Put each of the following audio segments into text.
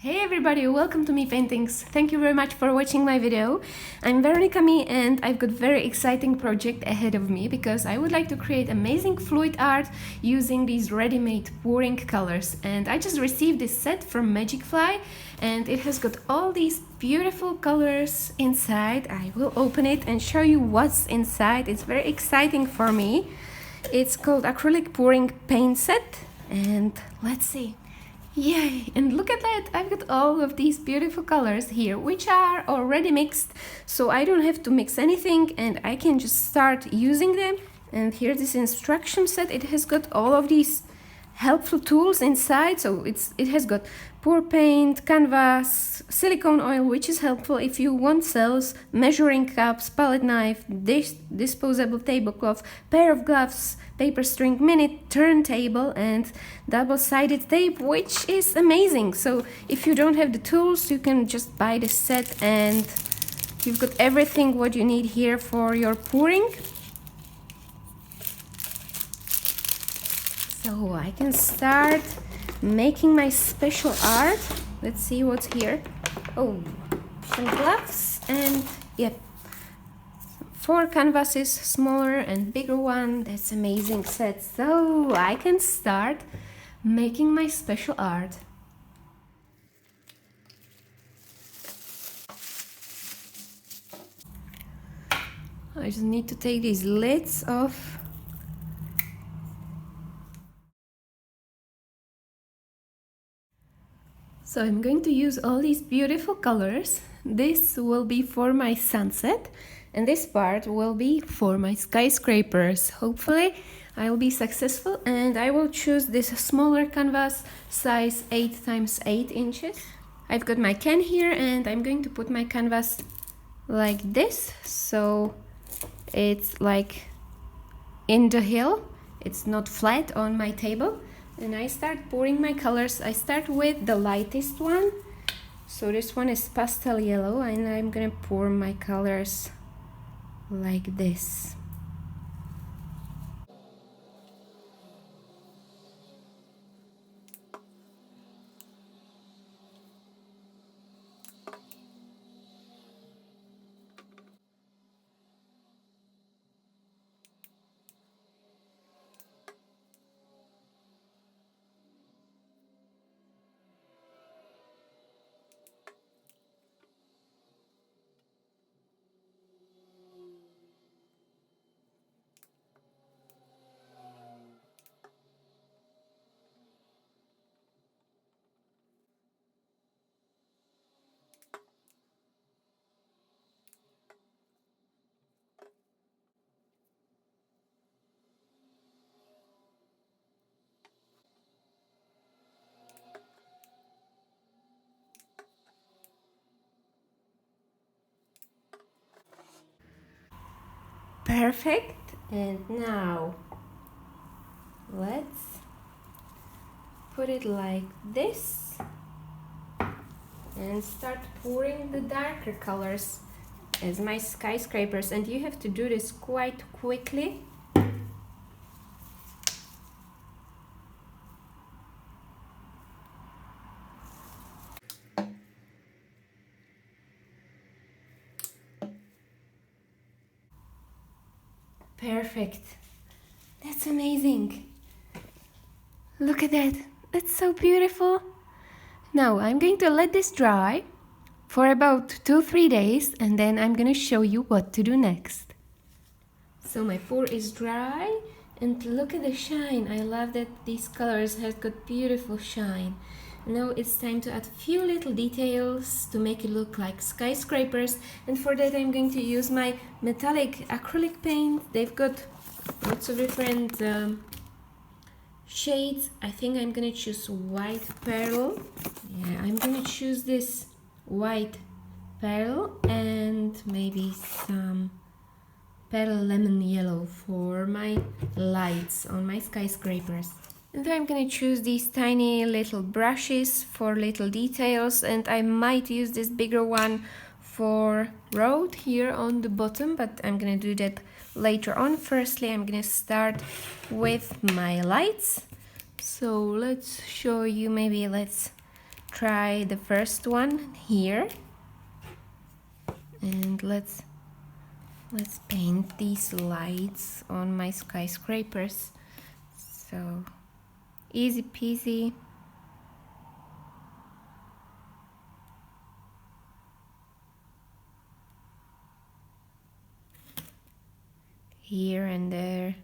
Hey everybody, welcome to Me Paintings. Thank you very much for watching my video. I'm Veronica Me and I've got very exciting project ahead of me because I would like to create amazing fluid art using these ready-made pouring colors. And I just received this set from Magicfly and it has got all these beautiful colors inside. I will open it and show you what's inside. It's very exciting for me. It's called acrylic pouring paint set and let's see. Yay! And look at that! I've got all of these beautiful colors here, which are already mixed, so I don't have to mix anything and I can just start using them. And here's this instruction set. It has got all of these helpful tools inside, so it has got pour paint, canvas, silicone oil, which is helpful if you want cells, measuring cups, palette knife, disposable tablecloth, pair of gloves, paper string, minute, turntable, and double-sided tape, which is amazing. So if you don't have the tools, you can just buy the set and you've got everything what you need here for your pouring. So I can start making my special art. Let's see what's here. Oh, some gloves and yep, 4 canvases, smaller and bigger one. That's amazing set. So I can start making my special art. I just need to take these lids off. So I'm going to use all these beautiful colors. This will be for my sunset and this part will be for my skyscrapers. Hopefully I will be successful and I will choose this smaller canvas, size 8 times 8 inches. I've got my can here and I'm going to put my canvas like this, so it's like in the hill, it's not flat on my table. And I start pouring my colors. I start with the lightest one. So this one is pastel yellow and I'm gonna pour my colors like this. Perfect. And now let's put it like this and start pouring the darker colors as my skyscrapers, and you have to do this quite quickly. Perfect. That's amazing. Look at that. That's so beautiful. Now I'm going to let this dry for about 2-3 days and then I'm going to show you what to do next. So my pour is dry and look at the shine. I love that these colors have got beautiful shine. Now it's time to add a few little details to make it look like skyscrapers, and for that I'm going to use my metallic acrylic paint. They've got lots of different shades. I think I'm gonna choose white pearl. Yeah, I'm gonna choose this white pearl and maybe some pearl lemon yellow for my lights on my skyscrapers. And then I'm gonna choose these tiny little brushes for little details, and I might use this bigger one for road here on the bottom, but I'm gonna do that later on. Firstly, I'm gonna start with my lights. So let's show you, maybe let's try the first one here, and let's paint these lights on my skyscrapers. So easy peasy. Here and there.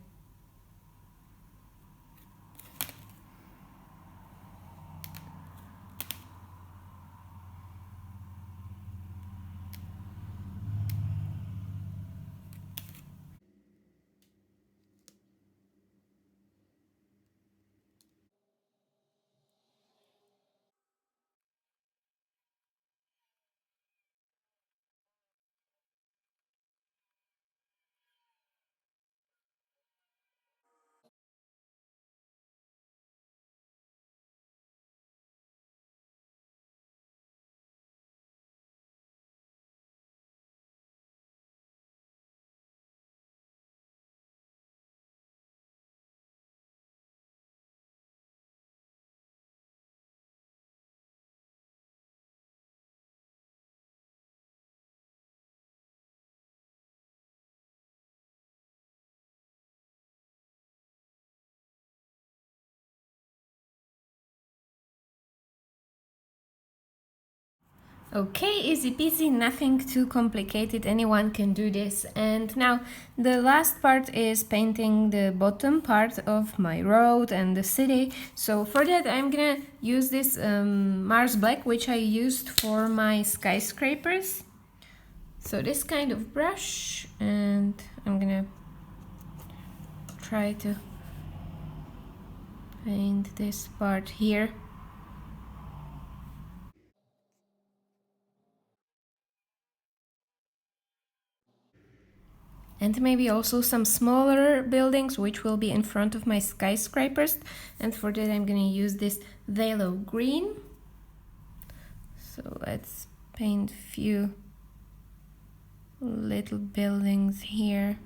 Okay, easy peasy, nothing too complicated, anyone can do this. And now the last part is painting the bottom part of my road and the city. So for that I'm gonna use this Mars Black, which I used for my skyscrapers. So this kind of brush, and I'm gonna try to paint this part here. And maybe also some smaller buildings which will be in front of my skyscrapers. And for that I'm gonna use this phthalo green. So let's paint a few little buildings here.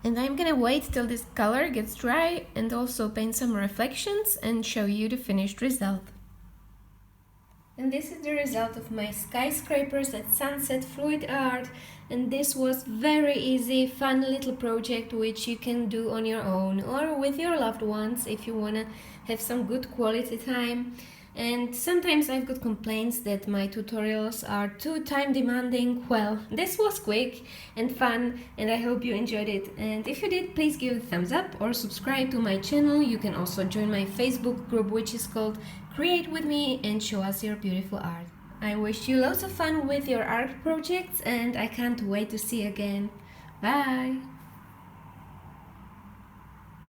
And I'm gonna wait till this color gets dry and also paint some reflections and show you the finished result. And this is the result of my skyscrapers at sunset fluid art, and this was very easy, fun little project which you can do on your own or with your loved ones if you wanna have some good quality time. And sometimes I've got complaints that my tutorials are too time demanding. Well, this was quick and fun, and I hope you enjoyed it. And if you did, please give a thumbs up or subscribe to my channel. You can also join my Facebook group, which is called Create With Me, and show us your beautiful art. I wish you lots of fun with your art projects, and I can't wait to see you again. Bye!